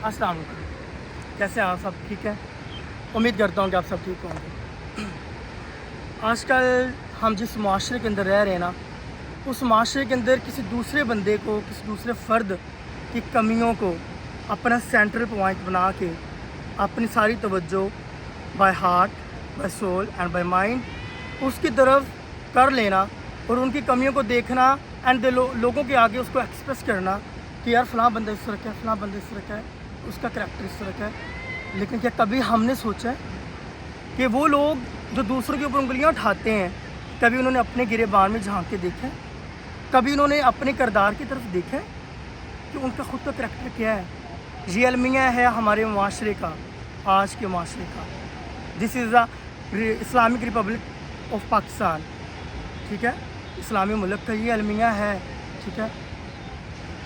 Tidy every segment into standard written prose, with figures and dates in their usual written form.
अस्सलाम वालेकुम। कैसे हैं आप सब? ठीक है, उम्मीद करता हूँ कि आप सब ठीक होंगे। आजकल हम जिस माशरे के अंदर रह रहे हैं ना, उस माशरे के अंदर किसी दूसरे बंदे को, किसी दूसरे फ़र्द की कमियों को अपना सेंट्रल पॉइंट बना के अपनी सारी तवज्जो by heart, by soul and by mind उसकी तरफ कर लेना और उनकी कमियों को देखना एंड लोगों के आगे उसको एक्सप्रेस करना कि यार फ़लाँ बंदा इस तरह का है, फ़लाँ बंदा इस तरह का है, उसका करैक्टर इस तरह का है। लेकिन क्या कभी हमने सोचा है कि वो लोग जो दूसरों के ऊपर उंगलियां उठाते हैं, कभी उन्होंने अपने गिरेबान में झांक के देखा है? कभी उन्होंने अपने किरदार की तरफ देखा है कि उनका ख़ुद का करैक्टर क्या है? ये अलमिया है हमारे माशरे का, आज के माशरे का। This is the Islamic Republic of Pakistan, ठीक है, इस्लामी मुल्क का ये अलमिया है, ठीक है।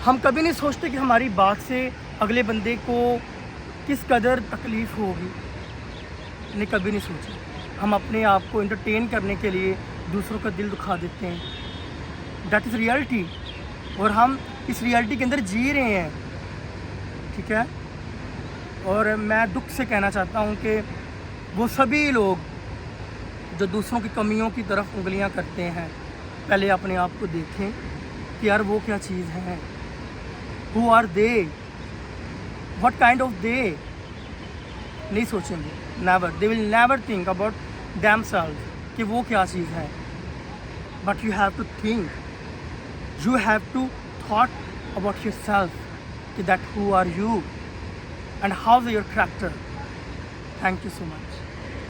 हम कभी नहीं सोचते कि हमारी बात से अगले बंदे को किस कदर तकलीफ़ होगी, नहीं कभी नहीं सोचा। हम अपने आप को एंटरटेन करने के लिए दूसरों का दिल दुखा देते हैं। दैट इज़ रियलिटी, और हम इस रियलिटी के अंदर जी रहे हैं, ठीक है। और मैं दुख से कहना चाहता हूँ कि वो सभी लोग जो दूसरों की कमियों की तरफ उंगलियां करते हैं, पहले अपने आप को देखें कि यार वो क्या चीज़ है। Who are they, what kind of they, नहीं सोचेंगे, never, they will never think about themselves कि वो क्या चीज़ है। But you have to think, you have to thought about yourself कि that who are you and how is your character. Thank you so much.